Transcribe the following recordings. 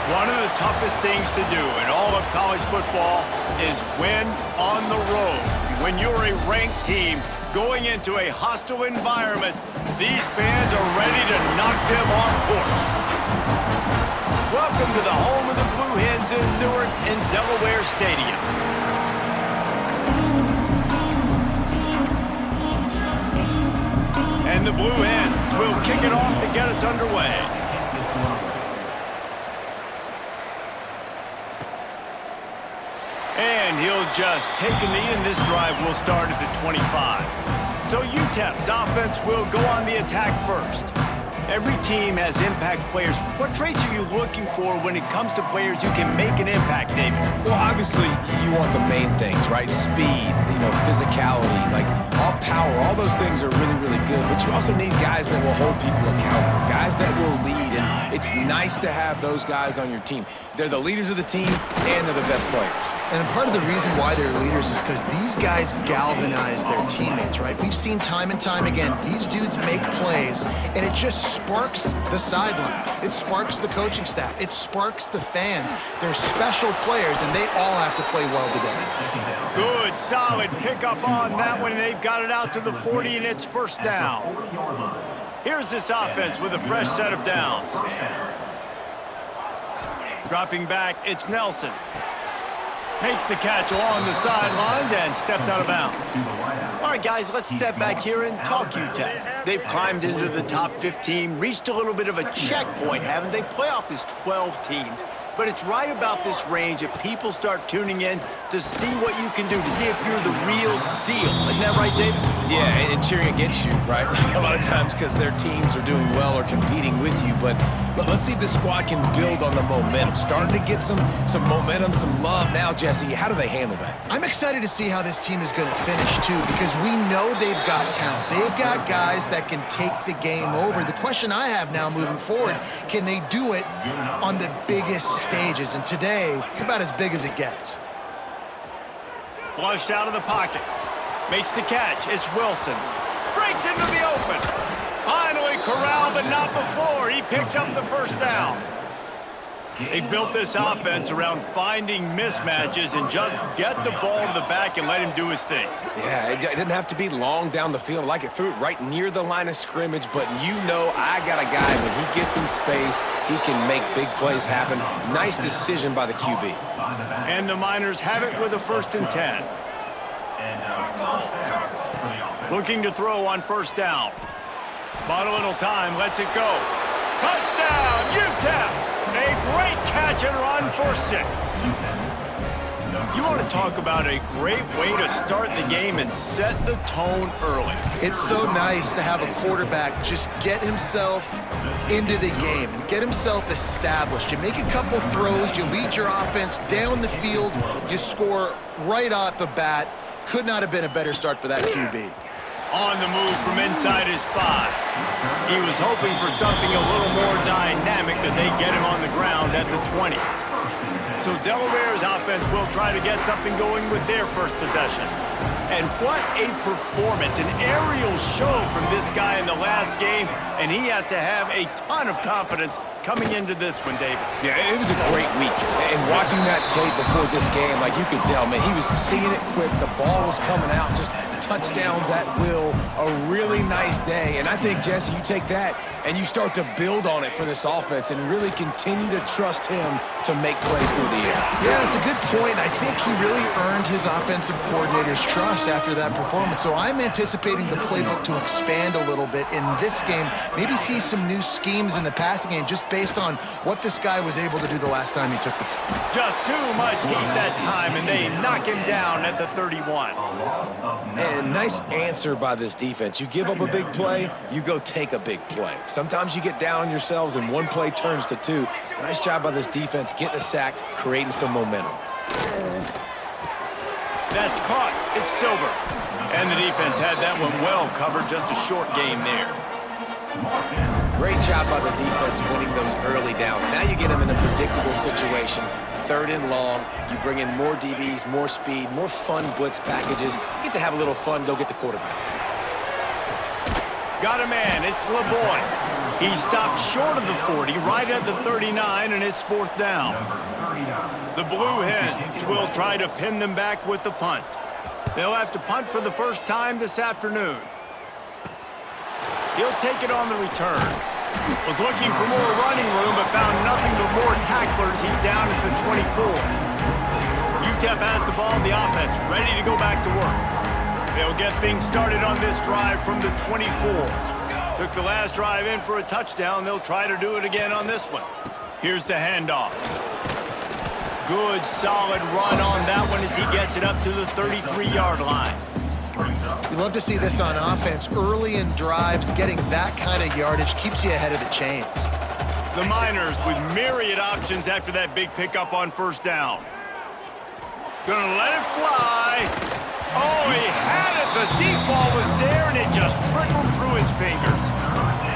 One of the toughest things to do in all of college football is win on the road. When you're a ranked team going into a hostile environment, these fans are ready to knock them off course. Welcome to the home of the Blue Hens in Newark and Delaware Stadium. And the Blue Hens will kick it off to get us underway. And he'll just take a knee, and this drive will start at the 25. So UTEP's offense will go on the attack first. Every team has impact players. What traits are you looking for when it comes to players who can make an impact, David? Well, obviously, you want the main things, right? Speed, physicality, like all power, all those things are really, really good. But you also need guys that will hold people accountable, guys that will lead. And it's nice to have those guys on your team. They're the leaders of the team, and they're the best players. And part of the reason why they're leaders is because these guys galvanize their teammates, right? We've seen time and time again, these dudes make plays, and it just sparks the sideline. It sparks the coaching staff. It sparks the fans. They're special players, and they all have to play well today. Good, solid pickup on that one, and they've got it out to the 40, and it's first down. Here's this offense with a fresh set of downs. Dropping back, it's Nelson. Makes the catch along the sidelines and steps out of bounds. All right, guys, let's step back here and talk UTEP. They've climbed into the top 15, reached a little bit of a checkpoint, haven't they? Playoff is 12 teams. But it's right about this range that people start tuning in to see what you can do, to see if you're the real deal. Isn't that right, David? Yeah, and cheering against you, right? Like a lot of times because their teams are doing well or competing with you. But let's see if the squad can build on the momentum. Starting to get some momentum, some love now, Jesse. How do they handle that? I'm excited to see how this team is going to finish, too, because we know they've got talent. They've got guys that can take the game over. The question I have now moving forward, can they do it on the biggest stages? And today, it's about as big as it gets. Flushed out of the pocket. Makes the catch. It's Wilson. Breaks into the open. Finally corralled, but not before. He picked up the first down. They've built this offense around finding mismatches and just get the ball to the back and let him do his thing. Yeah, it didn't have to be long down the field. Like it threw it right near the line of scrimmage, but you know I got a guy, when he gets in space, he can make big plays happen. Nice decision by the QB. And the Miners have it with a 1st and 10. Looking to throw on 1st down. Bought a little time, lets it go. Touchdown, UTEP! A great catch and run for 6. You want to talk about a great way to start the game and set the tone early. It's so nice to have a quarterback just get himself into the game and get himself established. You make a couple throws, you lead your offense down the field, you score right off the bat. Could not have been a better start for that QB. On the move from inside his 5. He was hoping for something a little more dynamic, that they get him on the ground at the 20. So Delaware's offense will try to get something going with their 1st possession. And what a performance, an aerial show from this guy in the last game, and he has to have a ton of confidence coming into this one, David. Yeah, it was a great week. And watching that tape before this game, like, you could tell, man, he was seeing it quick. The ball was coming out, just touchdowns at will. A really nice day. And I think, Jesse, you take that and you start to build on it for this offense and really continue to trust him to make plays through the air. Yeah, that's a good point. I think he really earned his offensive coordinator's trust after that performance. So I'm anticipating the playbook to expand a little bit in this game. Maybe see some new schemes in the passing game just based on what this guy was able to do the last time he took the field. Just too much heat that time, and they knock him down at the 31. And nice answer by this defense. You give up a big play, you go take a big play. Sometimes you get down on yourselves and one play turns to 2. Nice job by this defense getting a sack, creating some momentum. That's caught. It's Silver. And the defense had that one well covered. Just a short game there. Great job by the defense winning those early downs. Now you get them in a predictable situation. 3rd and long. You bring in more DBs, more speed, more fun blitz packages. You get to have a little fun, go get the quarterback. Got a man. It's LeBoy. He stopped short of the 40, right at the 39, and it's 4th down. The Blue Hens will try to pin them back with the punt. They'll have to punt for the 1st time this afternoon. He'll take it on the return. Was looking for more running room, but found nothing but more tacklers. He's down at the 24. UTEP has the ball in the offense, ready to go back to work. They'll get things started on this drive from the 24. Took the last drive in for a touchdown. They'll try to do it again on this one. Here's the handoff. Good, solid run on that one as he gets it up to the 33-yard line. You love to see this on offense. Early in drives, getting that kind of yardage keeps you ahead of the chains. The Miners with myriad options after that big pickup on 1st down. Gonna let it fly. Oh, he had it. The deep ball was there, and it just trickled through his fingers.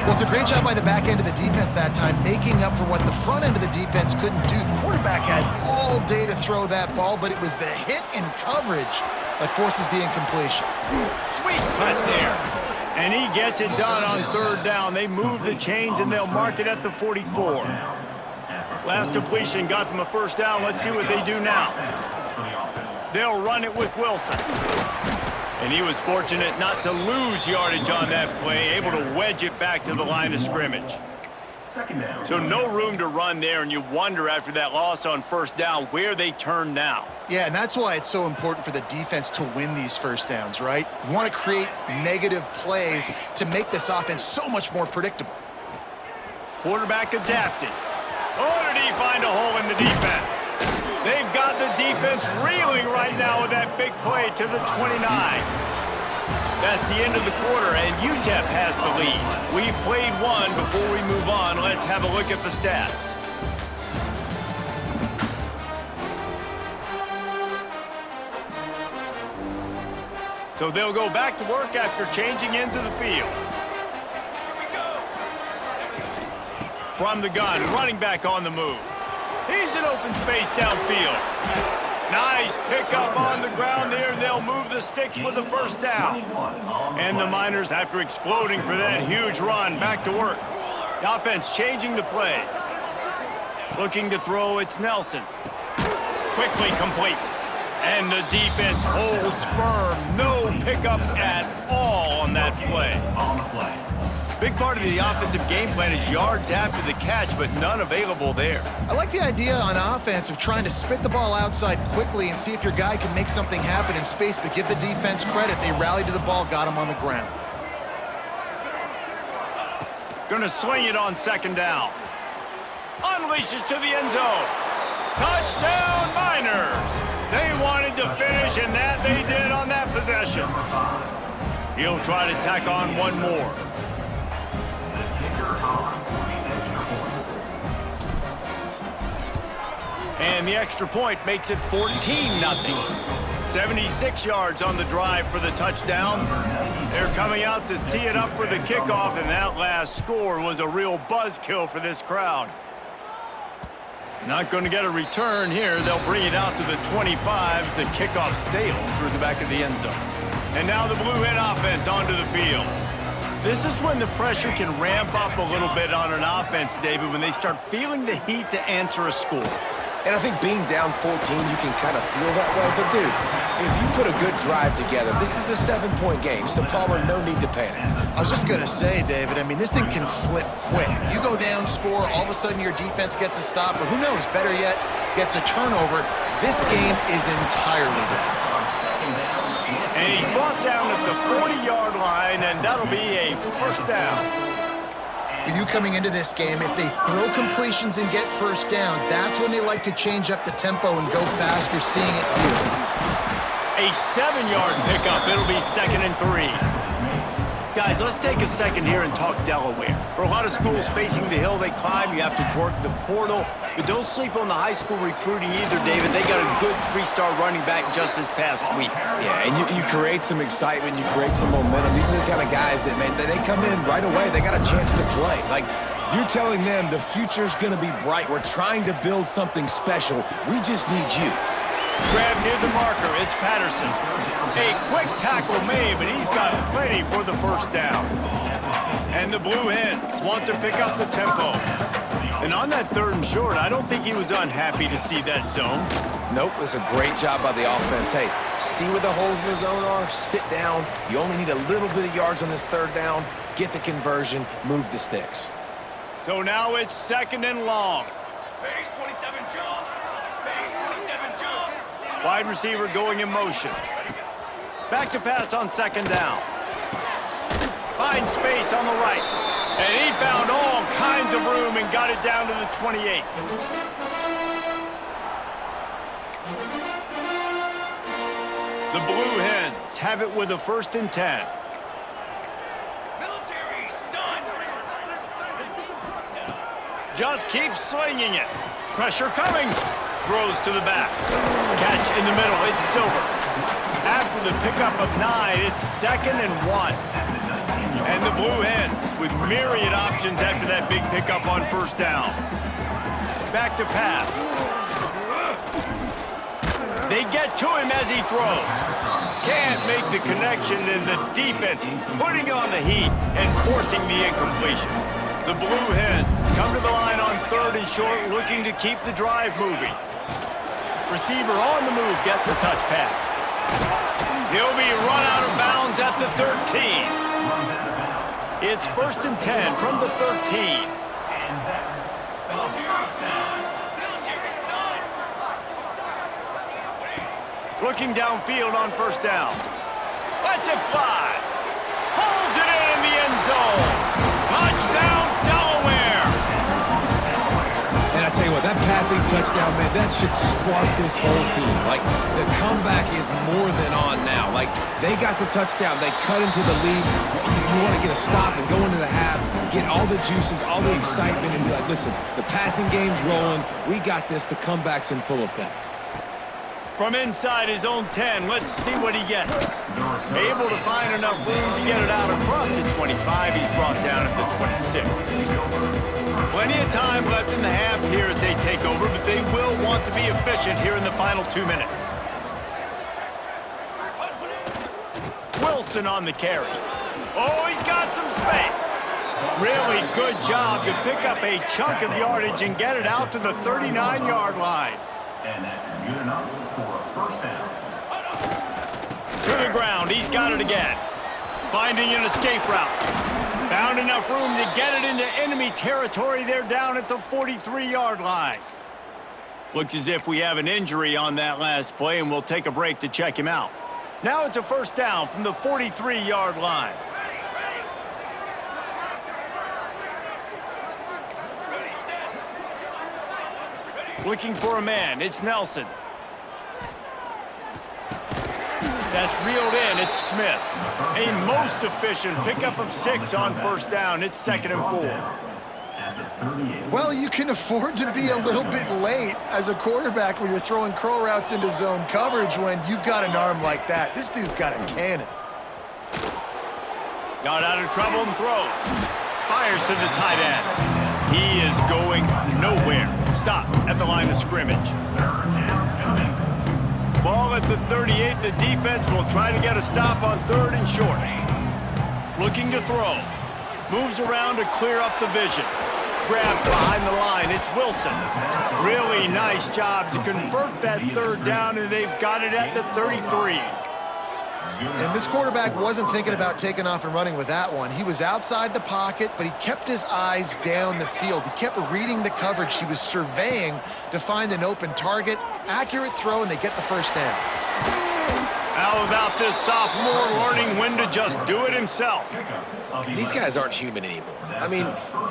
Well, it's a great job by the back end of the defense that time, making up for what the front end of the defense couldn't do. The quarterback had all day to throw that ball, but it was the hit and coverage that forces the incompletion. Sweet cut there. And he gets it done on 3rd down. They move the chains, and they'll mark it at the 44. Last completion got them a 1st down. Let's see what they do now. They'll run it with Wilson. And he was fortunate not to lose yardage on that play, able to wedge it back to the line of scrimmage. So no room to run there, and you wonder after that loss on 1st down where they turn now. Yeah, and that's why it's so important for the defense to win these 1st downs, right? You want to create negative plays to make this offense so much more predictable. Quarterback adapted. Oh, did he find a hole in the defense? They've got the defense reeling right now with that big play to the 29. That's the end of the quarter, and UTEP has the lead. We've played one. Before we move on, let's have a look at the stats. So they'll go back to work after changing into the field. From the gun, running back on the move. He's in open space downfield. Nice pickup on the ground there, and they'll move the sticks with the 1st down. And the Miners, after exploding for that huge run, back to work. The offense changing the play. Looking to throw, it's Nelson. Quickly complete. And the defense holds firm. No pickup at all on that play. Big part of the offensive game plan is yards after the catch, but none available there. I like the idea on offense of trying to spit the ball outside quickly and see if your guy can make something happen in space, but give the defense credit. They rallied to the ball, got him on the ground. Gonna swing it on second down. Unleashes to the end zone. Touchdown, Miners! They wanted to finish, and that they did on that possession. He'll try to tack on one more. And the extra point makes it 14-0. 76 yards on the drive for the touchdown. They're coming out to tee it up for the kickoff, and that last score was a real buzzkill for this crowd. Not going to get a return here. They'll bring it out to the 25 as the kickoff sails through the back of the end zone. And now the Blue Hen offense onto the field. This is when the pressure can ramp up a little bit on an offense, David, when they start feeling the heat to answer a score. And I think being down 14, you can kind of feel that way. But, dude, if you put a good drive together, this is a 7-point game, so Palmer, no need to panic. I was just going to say, David, I mean, this thing can flip quick. You go down, score, all of a sudden your defense gets a stop, or who knows, better yet, gets a turnover. This game is entirely different. And he's brought down at the 40-yard line, and that'll be a first down. You coming into this game, if they throw completions and get first downs, that's when they like to change up the tempo and go fast. You're seeing it here. A 7-yard pickup. It'll be 2nd and 3. Guys, let's take a second here and talk Delaware. For a lot of schools facing the hill they climb, you have to work the portal. But don't sleep on the high school recruiting either, David. They got a good 3-star running back just this past week. Yeah, and you create some excitement, you create some momentum. These are the kind of guys that, man, they come in right away. They got a chance to play. Like, you're telling them the future's going to be bright. We're trying to build something special. We just need you. Grab near the marker. It's Patterson. A quick tackle made, but he's got plenty for the first down. And the Blue Hens want to pick up the tempo. And on that 3rd and short, I don't think he was unhappy to see that zone. Nope, it was a great job by the offense. Hey, see where the holes in the zone are? Sit down. You only need a little bit of yards on this 3rd down. Get the conversion, move the sticks. So now it's 2nd and long. Base 27 jump. Base 27 jump. Wide receiver going in motion. Back to pass on 2nd down. Finds space on the right. And he found all kinds of room and got it down to the 28. The Blue Hens have it with a 1st and 10. Military stunt. Just keeps slinging it. Pressure coming. Throws to the back. Catch in the middle. It's Silver. After the pickup of 9, it's 2nd and 1. And the Blue Hens with myriad options after that big pickup on 1st down. Back to pass. They get to him as he throws. Can't make the connection, and the defense putting on the heat and forcing the incompletion. The Blue Hens come to the line on 3rd and short, looking to keep the drive moving. Receiver on the move gets the touch pass. He'll be run out of bounds at the 13. It's 1st and 10 from the 13. Looking downfield on 1st down. Lets it fly. Pulls it in the end zone. Touchdown, Delaware. And I tell you what, that passing touchdown, man, that should spark this whole team. Like, the comeback is more than on now. Like, they got the touchdown. They cut into the lead. You want to get a stop and go into the half, get all the juices, all the excitement, and be like, listen, the passing game's rolling. We got this. The comeback's in full effect. From inside his own 10, let's see what he gets. Able to find enough room to get it out across the 25. He's brought down at the 26. Plenty of time left in the half here as they take over, but they will want to be efficient here in the final 2 minutes. Wilson on the carry. Oh, he's got some space. Really good job to pick up a chunk of yardage and get it out to the 39-yard line. And that's good enough for a first down. To the ground, he's got it again. Finding an escape route. Found enough room to get it into enemy territory there down at the 43-yard line. Looks as if we have an injury on that last play, and we'll take a break to check him out. Now it's a first down from the 43-yard line. Looking for a man, it's Nelson. That's reeled in, it's Smith. A most efficient pickup of 6 on first down. It's 2nd and 4. Well, you can afford to be a little bit late as a quarterback when you're throwing curl routes into zone coverage when you've got an arm like that. This dude's got a cannon. Got out of trouble and throws. Fires to the tight end. He is going nowhere. Stop at the line of scrimmage. Ball at the 38. The defense will try to get a stop on 3rd and short. Looking to throw. Moves around to clear up the vision. Grab behind the line. It's Wilson. Really nice job to convert that 3rd down, and they've got it at the 33. And this quarterback wasn't thinking about taking off and running with that one. He was outside the pocket, but he kept his eyes down the field. He kept reading the coverage. He was surveying to find an open target. Accurate throw, and they get the first down. How about this sophomore learning when to just do it himself? These guys aren't human anymore. I mean,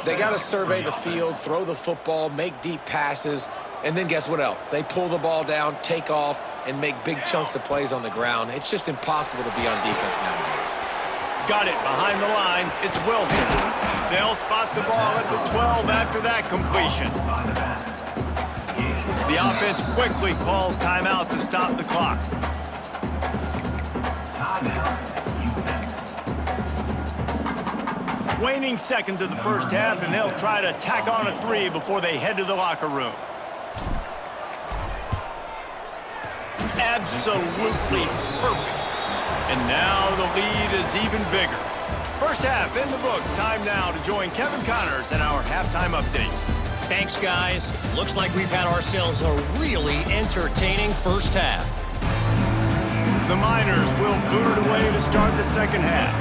they got to survey the field, throw the football, make deep passes, and then guess what else? They pull the ball down, take off, and make big chunks of plays on the ground. It's just impossible to be on defense nowadays. Got it behind the line. It's Wilson. They'll spot the ball at the 12 after that completion. The offense quickly calls timeout to stop the clock. Waning seconds of the first half, and they'll try to tack on a 3 before they head to the locker room. Absolutely perfect. And now the lead is even bigger. First half in the books. Time now to join Kevin Connors in our halftime update. Thanks, guys. Looks like we've had ourselves a really entertaining first half. The Miners will boot it away to start the second half.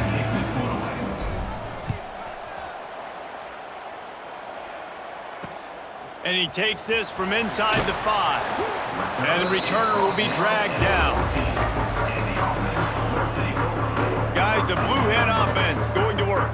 And he takes this from inside the 5. And the returner will be dragged down. Guys, the Blue Hen offense going to work.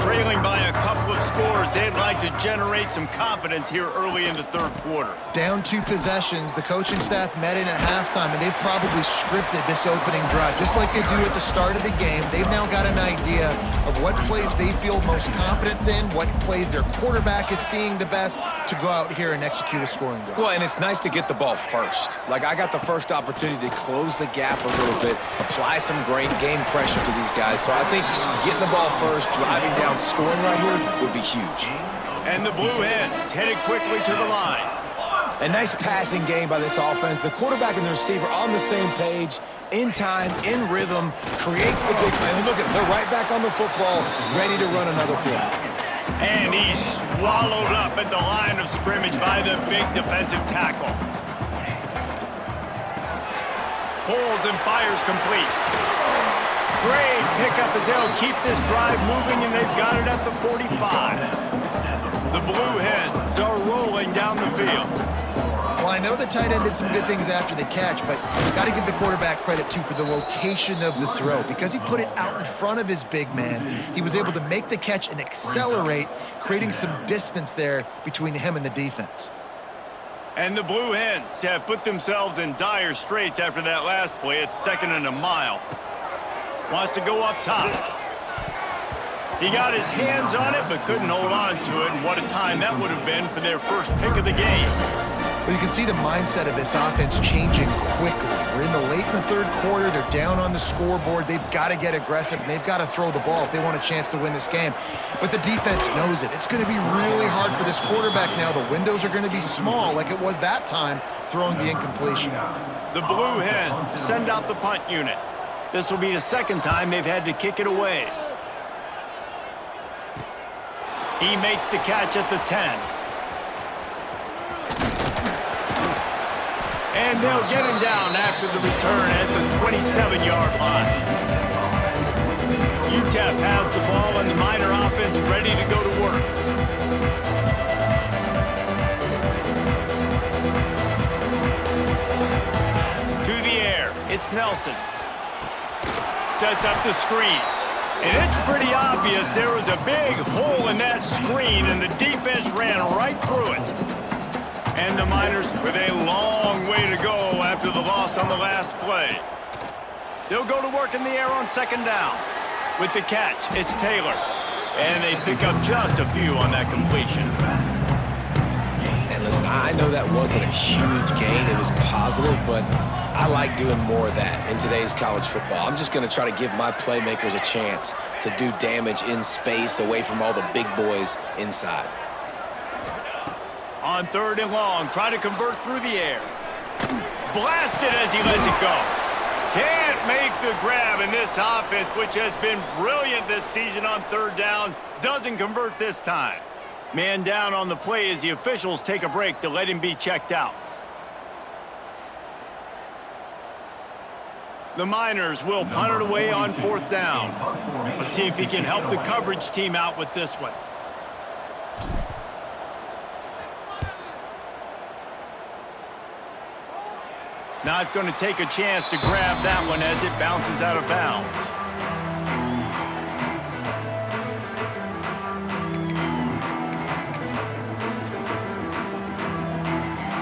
Trailing by a couple of scores, they'd like to generate some confidence here early in the 3rd quarter. Down 2 possessions, the coaching staff met in at halftime, and they've probably scripted this opening drive. Just like they do at the start of the game, they've now got an idea of what plays they feel most confident in, what plays their quarterback is seeing the best to go out here and execute a scoring drive. Well, and it's nice to get the ball first. Like, I got the first opportunity to close the gap a little bit, apply some great game pressure to these guys. So I think getting the ball first, driving down, scoring right here would be huge. And the Blue Hens headed quickly to the line. A nice passing game by this offense. The quarterback and the receiver on the same page, in time, in rhythm, creates the big play. And look at them, they're right back on the football, ready to run another play. And he's swallowed up at the line of scrimmage by the big defensive tackle. Pulls and fires complete. Great pickup as they'll keep this drive moving, and they've got it at the 45. The Blue Hens are rolling down the field. Well, I know the tight end did some good things after the catch, but you've got to give the quarterback credit, too, for the location of the throw. Because he put it out in front of his big man, he was able to make the catch and accelerate, creating some distance there between him and the defense. And the Blue Hens have put themselves in dire straits after that last play. It's 2nd and a mile. Wants to go up top. He got his hands on it, but couldn't hold on to it. And what a time that would have been for their first pick of the game. Well, you can see the mindset of this offense changing quickly. We're late in the 3rd quarter. They're down on the scoreboard. They've got to get aggressive, and they've got to throw the ball if they want a chance to win this game. But the defense knows it. It's going to be really hard for this quarterback now. The windows are going to be small like it was that time throwing the incompletion. The Blue Hens send out the punt unit. This will be the 2nd time they've had to kick it away. He makes the catch at the 10. And they'll get him down after the return at the 27-yard line. UTEP has the ball and the Miner offense ready to go to work. To the air, it's Nelson. Sets up the screen. And it's pretty obvious there was a big hole in that screen, and the defense ran right through it. And the Miners with a long way to go after the loss on the last play. They'll go to work in the air on second down. With the catch, it's Taylor. And they pick up just a few on that completion. And listen, I know that wasn't a huge gain. It was positive, but I like doing more of that in today's college football. I'm just going to try to give my playmakers a chance to do damage in space away from all the big boys inside. On third and long, try to convert through the air. Blasted as he lets it go. Can't make the grab, in this offense, which has been brilliant this season on third down, doesn't convert this time. Man down on the play as the officials take a break to let him be checked out. The Miners will punt it away on fourth down. Let's see if he can help the coverage team out with this one. Not going to take a chance to grab that one as it bounces out of bounds.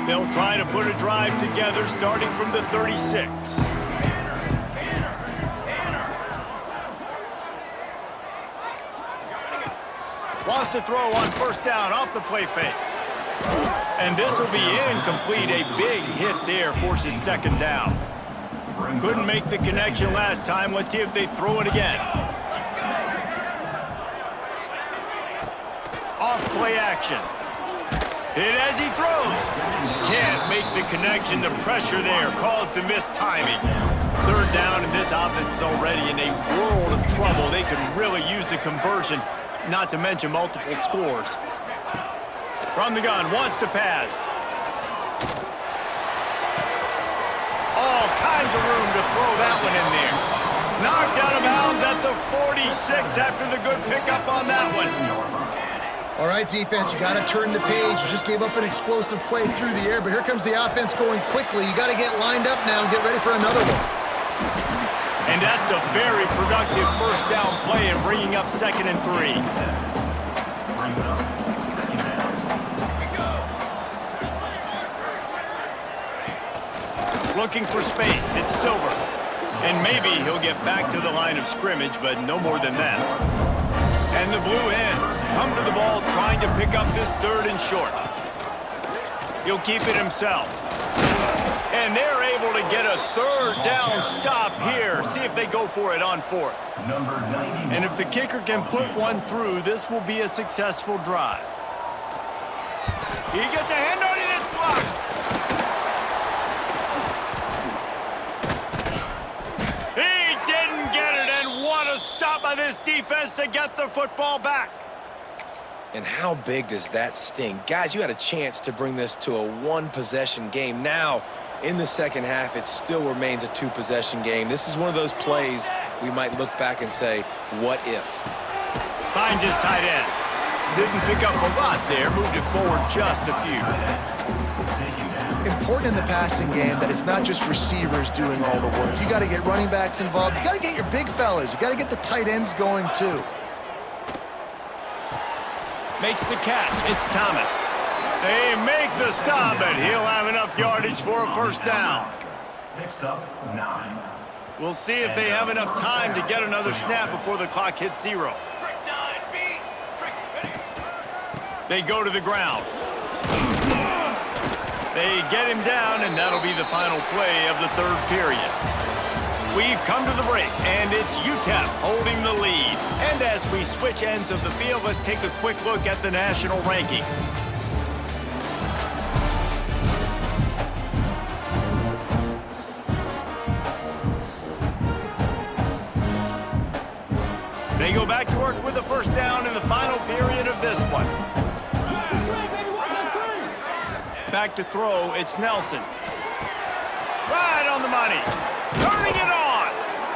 They'll try to put a drive together starting from the 36. Wants to throw on first down off the play fake. And this will be incomplete. A big hit there forces second down. Couldn't make the connection last time. Let's see if they throw it again. Off play action. Hit as he throws. Can't make the connection. The pressure there caused the missed timing. Third down, and this offense is already in a world of trouble. They could really use a conversion, not to mention multiple scores. From the gun, wants to pass. All kinds of room to throw that one in there. Knocked out of bounds at the 46 after the good pickup on that one. All right, defense, you got to turn the page. You just gave up an explosive play through the air, but here comes the offense going quickly. You got to get lined up now and get ready for another one. And that's a very productive first down play and bringing up 2nd and 3. Looking for space, it's Silver. And maybe he'll get back to the line of scrimmage, but no more than that. And the Blue Hens come to the ball trying to pick up this 3rd and short. He'll keep it himself. And they're able to get a 3rd down stop here. See if they go for it on 4th. And if the kicker can put one through, this will be a successful drive. He gets a hand on it, it's blocked. Stop by this defense to get the football back. And how big does that sting? Guys, you had a chance to bring this to a one-possession game. Now, in the second half, it still remains a two-possession game. This is one of those plays we might look back and say, what if? Finds his tight end. Didn't pick up a lot there, moved it forward just a few. Important in the passing game that it's not just receivers doing all the work. You got to get running backs involved. You got to get your big fellas. You got to get the tight ends going too. Makes the catch. It's Thomas. They make the stop, and he'll have enough yardage for a first down. Picks up 9. We'll see if they have enough time to get another snap before the clock hits 0. Trick 9B. Trick, ready. They go to the ground. They get him down, and that'll be the final play of the 3rd period. We've come to the break, and it's UTEP holding the lead. And as we switch ends of the field, let's take a quick look at the national rankings. They go back to work with the first down in the final period of this one. back to throw. It's Nelson. Right on the money. Turning it on.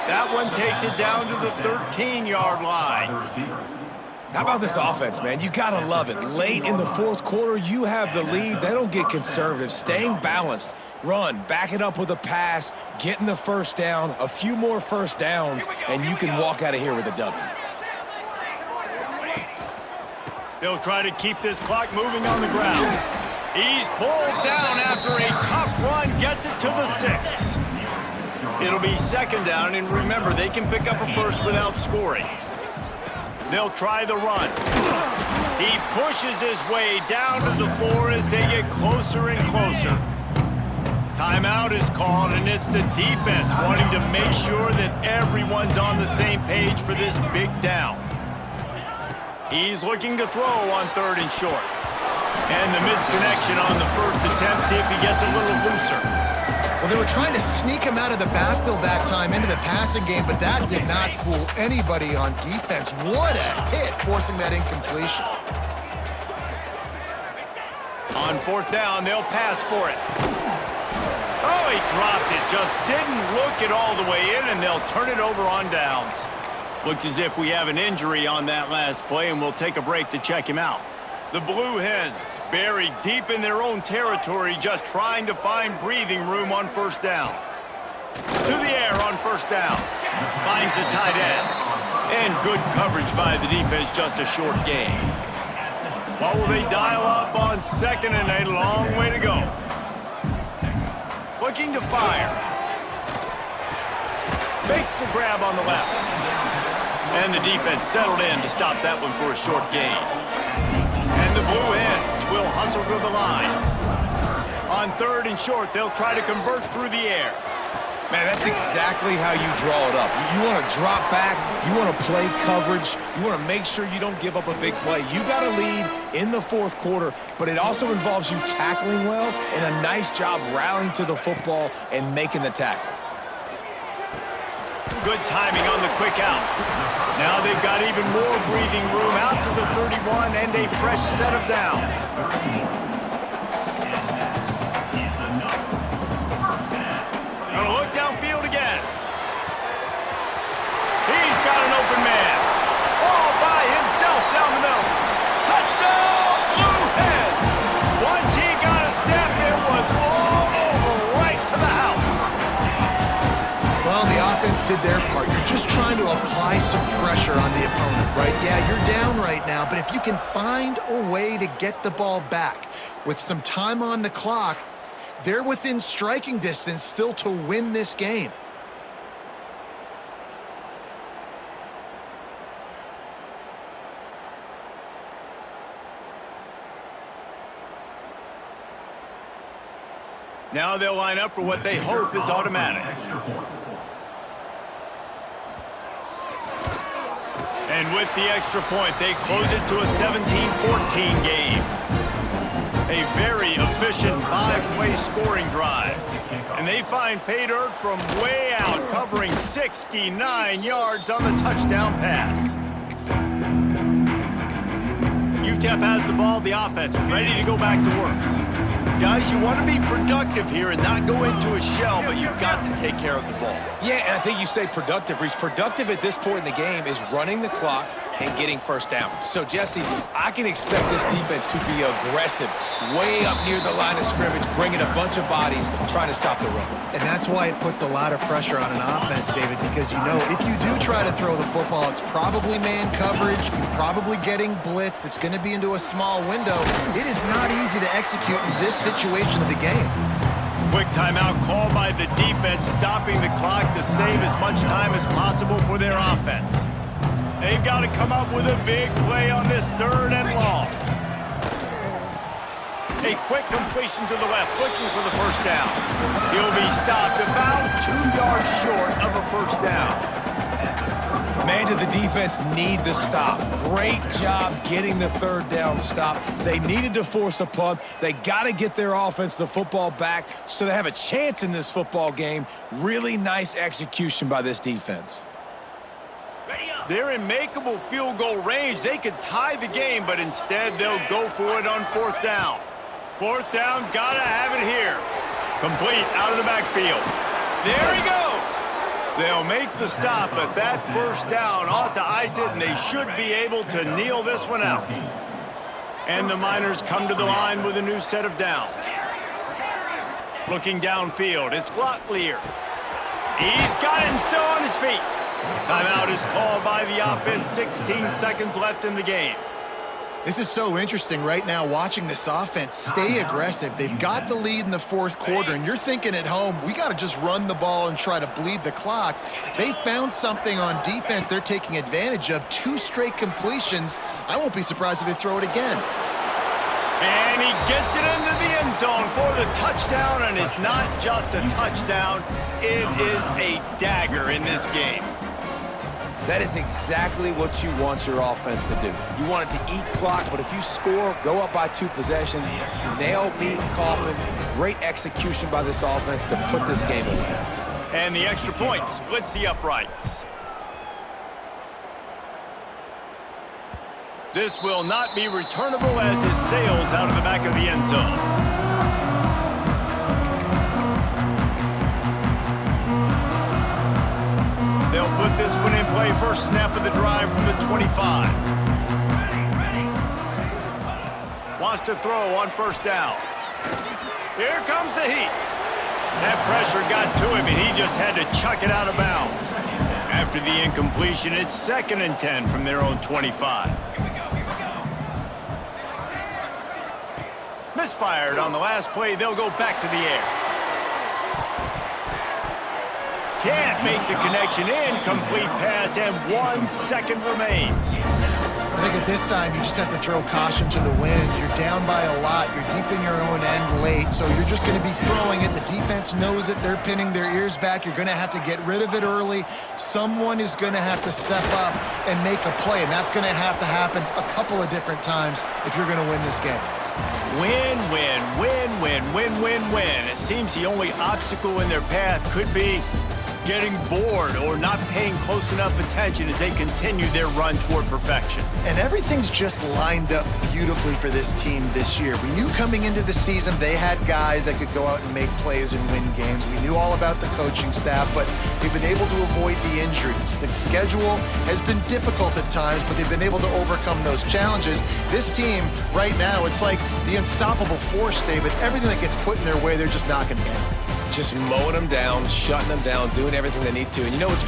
That one takes it down to the 13-yard line. How about this offense, man? You gotta love it. Late in the fourth quarter, you have the lead. They don't get conservative. Staying balanced. Run, back it up with a pass, getting the first down, a few more first downs, and you can walk out of here with a W. They'll try to keep this clock moving on the ground. He's pulled down after a tough run, gets it to the 6. It'll be second down, and remember, they can pick up a first without scoring. They'll try the run. He pushes his way down to the 4 as they get closer and closer. Timeout is called, and it's the defense wanting to make sure that everyone's on the same page for this big down. He's looking to throw on 3rd and short. And the misconnection on the first attempt, see if he gets a little looser. Well, they were trying to sneak him out of the backfield that time into the passing game, but that did not fool anybody on defense. What a hit, forcing that incompletion. On 4th down, they'll pass for it. Oh, he dropped it. Just didn't look it all the way in, and they'll turn it over on downs. Looks as if we have an injury on that last play, and we'll take a break to check him out. The Blue Hens buried deep in their own territory, just trying to find breathing room on 1st down. To the air on 1st down. Finds the tight end. And good coverage by the defense, just a short gain. What will they dial up on 2nd and a long way to go? Looking to fire. Makes the grab on the left. And the defense settled in to stop that one for a short gain. And the Blue Hens will hustle to the line. On 3rd and short, they'll try to convert through the air. Man, that's exactly how you draw it up. You want to drop back, you want to play coverage, you want to make sure you don't give up a big play. You got to lead in the 4th quarter, but it also involves you tackling well and a nice job rallying to the football and making the tackle. Good timing on the quick out. Now they've got even more breathing room out to the 31 and a fresh set of downs. Gonna look downfield again. He's got an open man. All by himself down the middle. Touchdown, Blue Hens. Once he got a step, it was all over right to the house. Well, the offense did their part. You're just trying to apply some pressure on the opponent, right? Yeah, you're down right now, but if you can find a way to get the ball back with some time on the clock, they're within striking distance still to win this game. Now they'll line up for what they hope is automatic. And with the extra point, they close it to a 17-14 game. A very efficient 5-play scoring drive. And they find pay dirt from way out, covering 69 yards on the touchdown pass. UTEP has the ball, the offense ready to go back to work. Guys, you want to be productive here and not go into a shell, but you've got to take care of the ball. Yeah, and I think you say productive, Reese. Productive at this point in the game is running the clock and getting first down. So, Jesse, I can expect this defense to be aggressive, way up near the line of scrimmage, bringing a bunch of bodies, trying to stop the run. And that's why it puts a lot of pressure on an offense, David, because you know if you do try to throw the football, it's probably man coverage, you're probably getting blitzed, it's going to be into a small window. It is not easy to execute in this situation of the game. Quick timeout called by the defense, stopping the clock to save as much time as possible for their offense. They've got to come up with a big play on this 3rd and long. A quick completion to the left, looking for the first down. He'll be stopped about 2 yards short of a first down. Man, did the defense need the stop. Great job getting the 3rd down stop. They needed to force a punt. They got to get their offense the football back so they have a chance in this football game. Really nice execution by this defense. They're in makeable field goal range. They could tie the game, but instead they'll go for it on 4th down. Fourth down, gotta have it here. Complete out of the backfield. There he goes. They'll make the stop, but that first down ought to ice it, and they should be able to kneel this one out. And the Miners come to the line with a new set of downs. Looking downfield, it's Glocklear. He's got it and still on his feet. Timeout is called by the offense, 16 seconds left in the game. This is so interesting right now watching this offense stay aggressive. They've got the lead in the fourth quarter, and you're thinking at home, we got to just run the ball and try to bleed the clock. They found something on defense they're taking advantage of. 2 straight completions. I won't be surprised if they throw it again. And he gets it into the end zone for the touchdown, and it's not just a touchdown, it is a dagger in this game. That is exactly what you want your offense to do. You want it to eat clock, but if you score, go up by 2 possessions, nail, meet, coffin. Great execution by this offense to put this game away. And the extra point splits the uprights. This will not be returnable as it sails out of the back of the end zone. They'll put this one in play. First snap of the drive from the 25. Wants to throw on first down. Here comes the heat. That pressure got to him, and he just had to chuck it out of bounds. After the incompletion, it's 2nd and 10 from their own 25. Misfired on the last play. They'll go back to the air. Can't make the connection. Incomplete pass, and 1 second remains. I think at this time, you just have to throw caution to the wind. You're down by a lot. You're deep in your own end late, so you're just going to be throwing it. The defense knows it. They're pinning their ears back. You're going to have to get rid of it early. Someone is going to have to step up and make a play, and that's going to have to happen a couple of different times if you're going to win this game. Win, win, win, win, win, win, win. It seems the only obstacle in their path could be getting bored or not paying close enough attention as they continue their run toward perfection. And everything's just lined up beautifully for this team this year. We knew coming into the season they had guys that could go out and make plays and win games. We knew all about the coaching staff, but they've been able to avoid the injuries. The schedule has been difficult at times, but they've been able to overcome those challenges. This team, right now, it's like the unstoppable force, David. Everything that gets put in their way, they're just knocking down. Just mowing them down, shutting them down, doing everything they need to. And you know what's